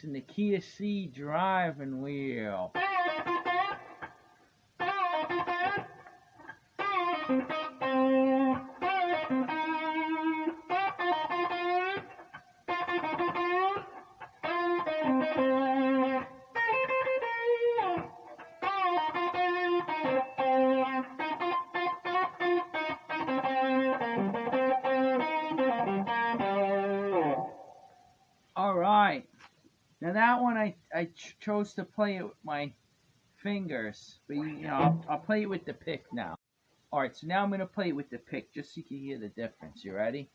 using the key to C driving wheel. Alright, now that one I chose to play it with my fingers, but I'll play it with the pick now. Alright, so now I'm going to play it with the pick just so you can hear the difference. You ready?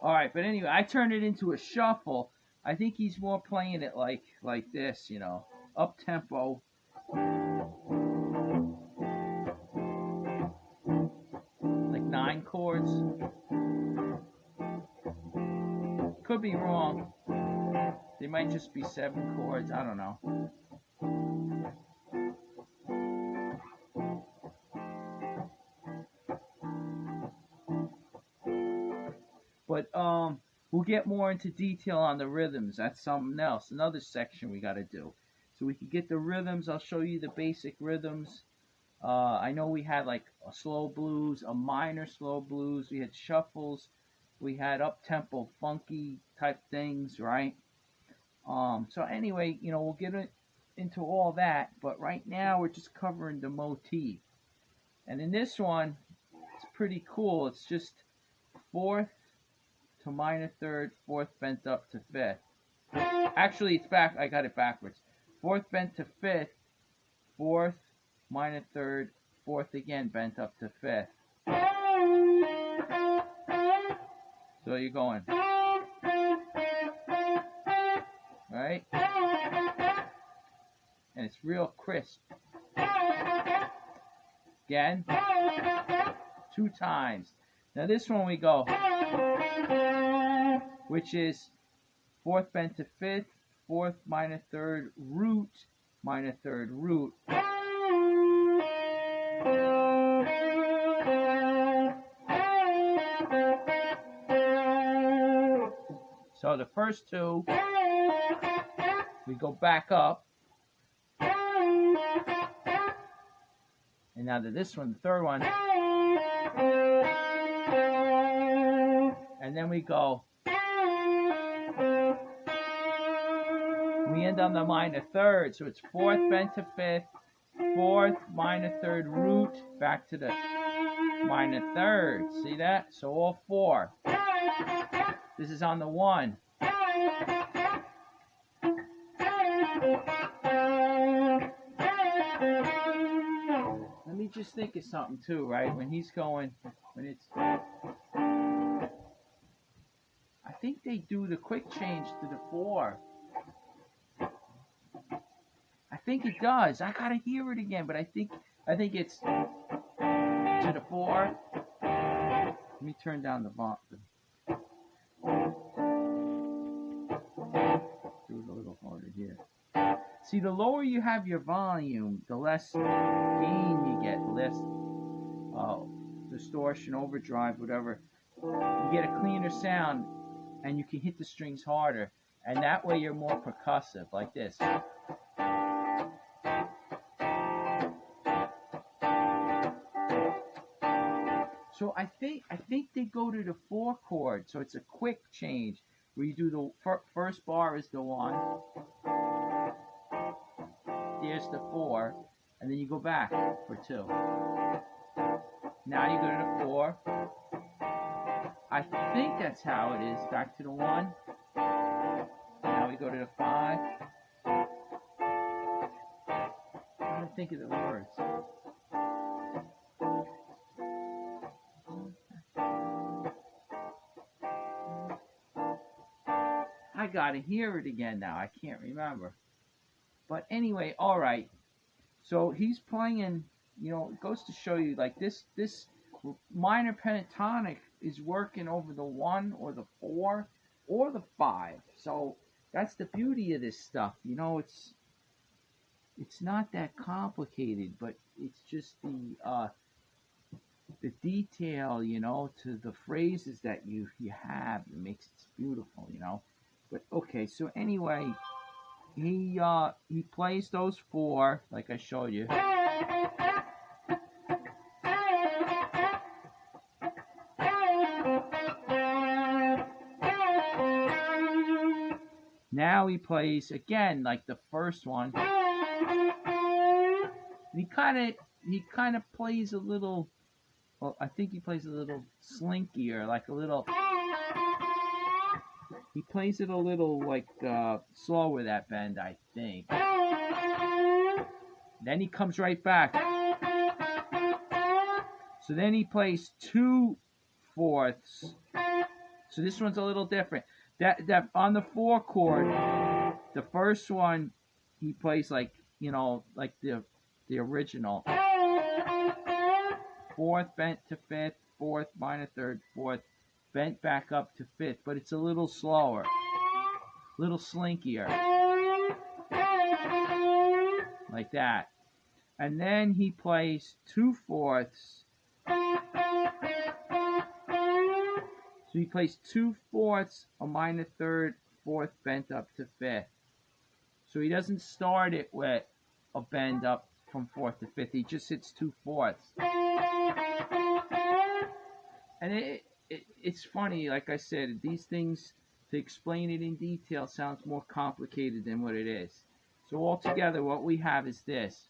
Alright, but anyway, I turned it into a shuffle. I think he's more playing it like this, up tempo. Like 9 chords. Could be wrong. They might just be 7 chords. I don't know. But we'll get more into detail on the rhythms. That's something else. Another section we got to do. So we can get the rhythms. I'll show you the basic rhythms. I know we had like a slow blues, a minor slow blues. We had shuffles. We had up-tempo, funky type things, right? So anyway, we'll get into all that. But right now we're just covering the motif. And in this one, it's pretty cool. It's just 4th to minor 3rd, 4th bent up to 5th. Actually, it's back. I got it backwards. 4th bent to 5th, 4th, minor 3rd, 4th again bent up to 5th. So you're going, right? And it's real crisp. Again, 2 times. Now this one we go, which is 4th bent to 5th, 4th minor 3rd root, minor 3rd root. So the first 2, we go back up. And now to this one, the 3rd one. And then we go. We end on the minor 3rd, so it's 4th bent to 5th, 4th minor 3rd root, back to the minor 3rd. See that? So all 4. This is on the 1. Let me just think of something too, right? When he's going, when it's, I think they do the quick change to the 4. I think it does. I gotta hear it again, but I think it's to the 4. Let me turn down the volume. Do it a little harder here. See, the lower you have your volume, the less gain you get, less distortion, overdrive, whatever. You get a cleaner sound, and you can hit the strings harder, and that way you're more percussive, like this. So I think they go to the 4 chord, so it's a quick change where you do the first bar is the 1, there's the 4, and then you go back for 2. Now you go to the 4. I think that's how it is. Back to the 1. Now we to go to the 5. I don't think of the words. I gotta hear it again now. I can't remember. But anyway, all right. So he's playing. You know, it goes to show you like this minor pentatonic is working over the 1 or the 4 or the 5. So that's the beauty of this stuff. You know, it's not that complicated, but it's just the detail, you know, to the phrases that you have that makes it beautiful, you know. But okay, so anyway, he plays those 4 like I showed you. Now he plays again like the first one. He kind of plays a little. Well, I think he plays a little slinkier, like a little. He plays it a little like slower, that bend, I think. Then he comes right back. So then he plays 2/4. So this one's a little different. That on the 4 chord, the first one he plays like, you know, like the original. 4th bent to 5th, 4th minor 3rd, 4th bent back up to 5th, but it's a little slower, a little slinkier, like that. And then he plays 2/4. So he plays 2/4, a minor 3rd, 4th bent up to 5th. So he doesn't start it with a bend up from 4th to 5th. He just hits 2/4. And it's funny, like I said, these things, to explain it in detail sounds more complicated than what it is. So altogether, what we have is this.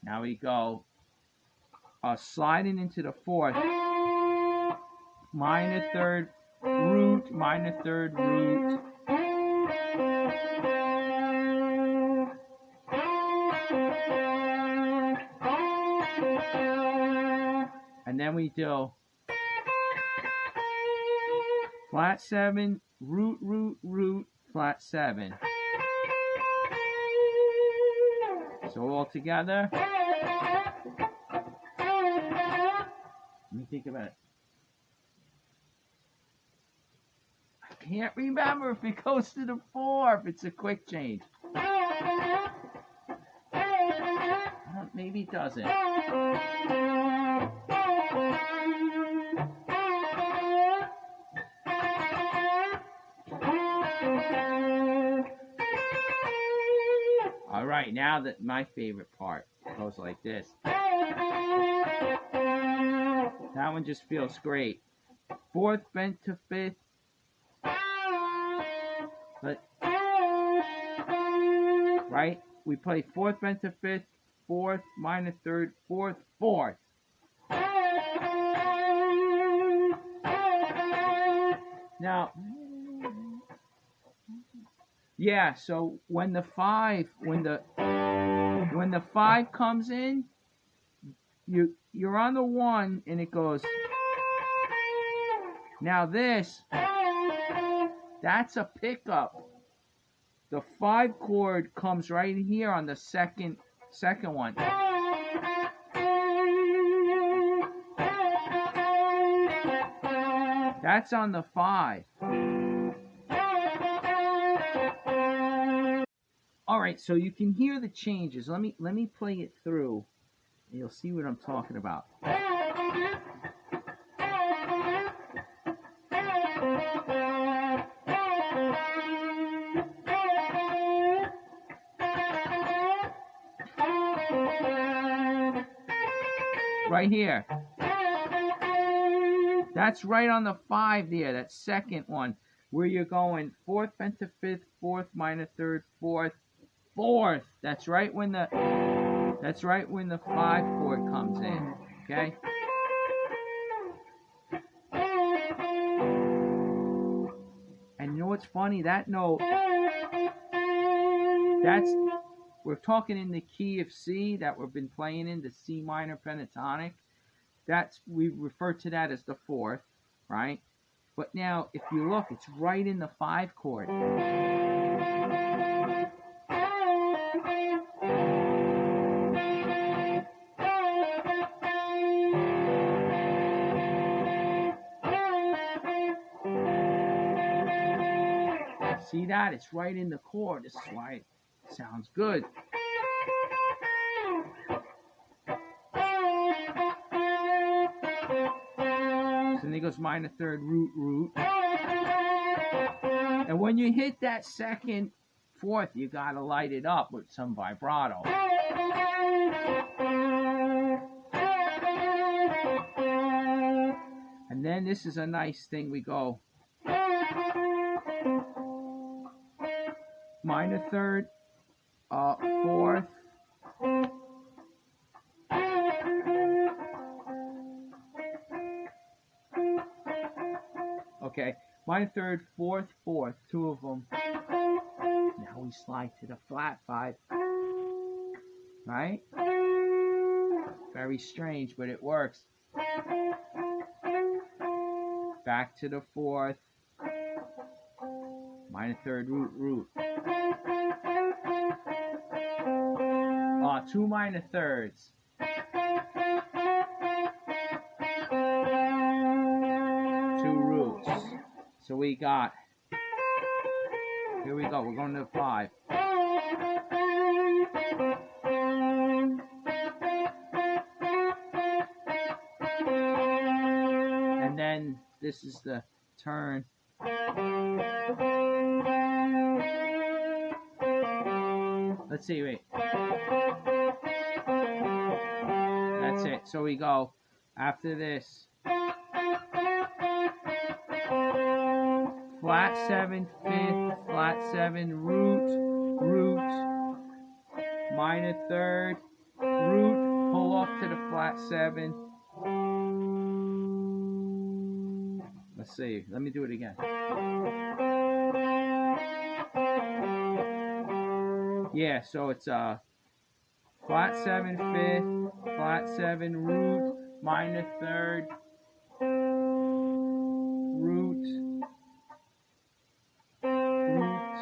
Now we go sliding into the 4th, minor 3rd root, minor 3rd root, and then we do flat 7, root, root, root, flat 7. So all together. Let me think about it. I can't remember if it goes to the 4, if it's a quick change. Maybe it doesn't. All right, now that my favorite part goes like this. That one just feels great. 4th bent to 5th. But right, we play 4th bent to 5th, 4th minor 3rd, 4th, 4th. Now, yeah. So when the 5 comes in, you're on the 1 and it goes. Now this, that's a pickup. The 5 chord comes right here on the second one. That's on the 5. All right, so you can hear the changes. Let me play it through, and you'll see what I'm talking about. Right here. That's right on the 5 there, that second one. where you're going fourth pentafifth, fourth minor third, fourth, fourth. That's right when the 5 chord comes in. Okay. And you know what's funny? That note, we're talking in the key of C that we've been playing in, the C minor pentatonic. We refer to that as the fourth, right? But now, if you look, it's right in the 5 chord. See that? It's right in the chord. This is why it sounds good. So then he goes minor third, root, root. And when you hit that second, fourth, you gotta light it up with some vibrato. And then this is a nice thing. We go minor third, fourth, okay, minor third, fourth, fourth, 2 of them. Now we slide to the flat 5, right? Very strange, but it works. Back to the 4th, minor third, root, root. 2 minor thirds. 2 roots. So we got, here we go, we're going to 5. And then this is the turn. Let's see, wait. That's it. So we go after this. Flat 7, 5th, flat 7, root, root, minor third, root, pull off to the flat 7. Let's see. Let me do it again. Yeah, so it's flat 7, 5th, flat 7, root, minor third, root, root,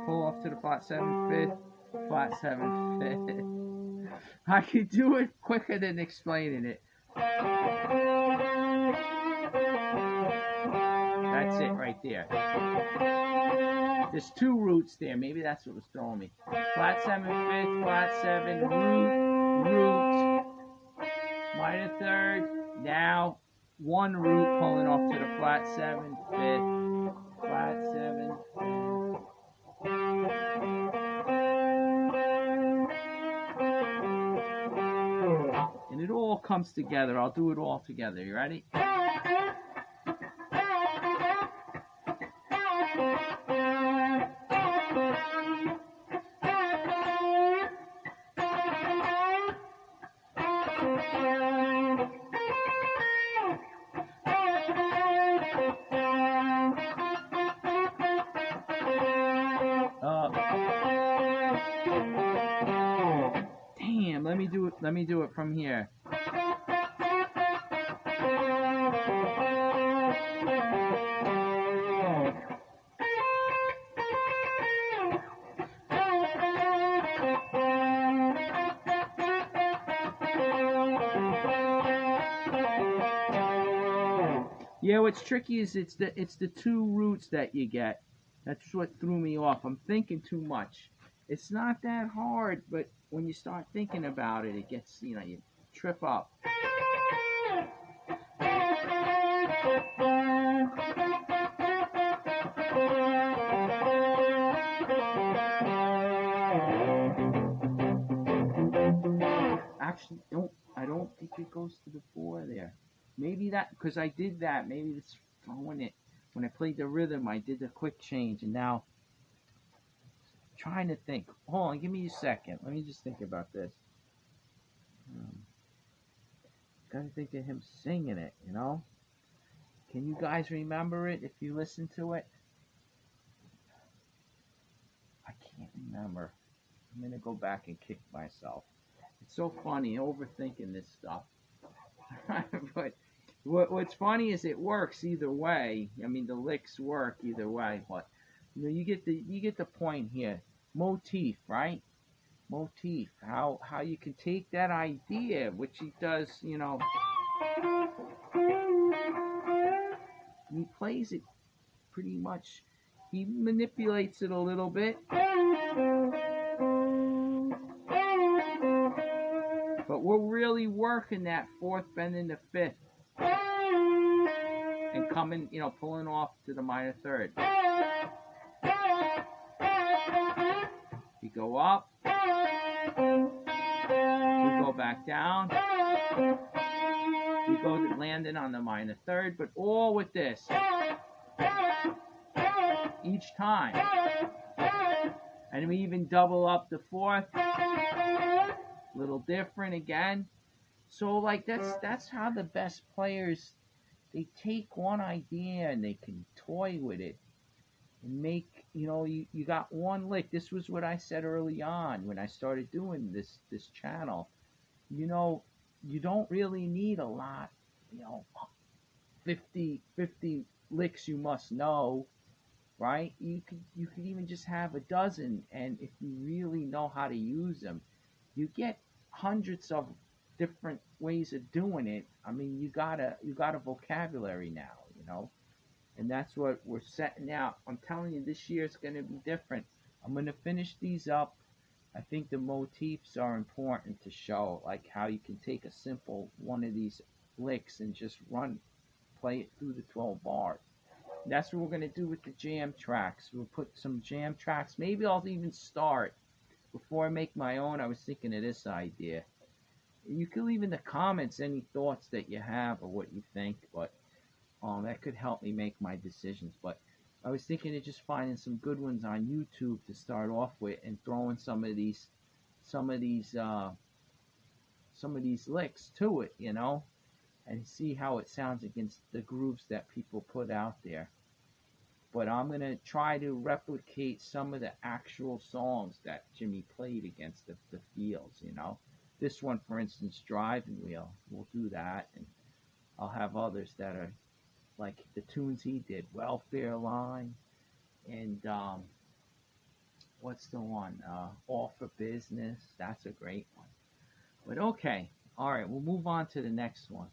pull off to the flat 7, 5th, flat 7, 5th. I could do it quicker than explaining it. That's it right there. There's 2 roots there. Maybe that's what was throwing me. Flat 7, 5th, flat 7, root, root, minor third. Now 1 root pulling off to the flat 7, 5th, flat 7, 5th. And it all comes together. I'll do it all together. You ready? Damn, let me do it from here. Yeah, what's tricky is it's the 2 roots that you get. That's what threw me off. I'm thinking too much. It's not that hard, but when you start thinking about it, it gets, you trip up. Actually, I don't think it goes to the 4 there. Maybe that, because I did that, maybe it's throwing it. when I played the rhythm, I did the quick change, and now trying to think. Hold on, give me a second. Let me just think about this. Um, Gotta think of him singing it, you know? Can you guys remember it if you listen to it? I can't remember. I'm gonna go back and kick myself. It's so funny overthinking this stuff. But what's funny is it works either way. I mean, the licks work either way. But you get the point here. MOTIF, right? MOTIF. How you can take that idea, which he does, he plays it pretty much. He manipulates it a little bit, but we're really working that fourth bend in the fifth and coming, pulling off to the minor third. We go up, we go back down, we go to landing on the minor third, but all with this each time. And we even double up the fourth, a little different again. So like that's how the best players, they take one idea and they can toy with it and make, you got one lick. This was what I said early on when I started doing this channel. You don't really need a lot, 50 licks you must know, right? You could even just have a dozen, and if you really know how to use them, you get hundreds of different ways of doing it. I mean, you got a vocabulary now, and that's what we're setting out. I'm telling you, this year is going to be different. I'm going to finish these up. I think the motifs are important to show, like how you can take a simple one of these licks and just play it through the 12 bars. That's what we're going to do with the jam tracks. We'll put some jam tracks. Maybe I'll even start, before I make my own, I was thinking of this idea. You can leave in the comments any thoughts that you have or what you think, but that could help me make my decisions. But I was thinking of just finding some good ones on YouTube to start off with, and throwing some of these licks to it, and see how it sounds against the grooves that people put out there. But I'm gonna try to replicate some of the actual songs that Jimmy played against the fields. This one, for instance, Drivin' Wheel. We'll do that, and I'll have others that are like the tunes he did, Welfare Line, and what's the one? All for Business. That's a great one. But okay, all right, we'll move on to the next one.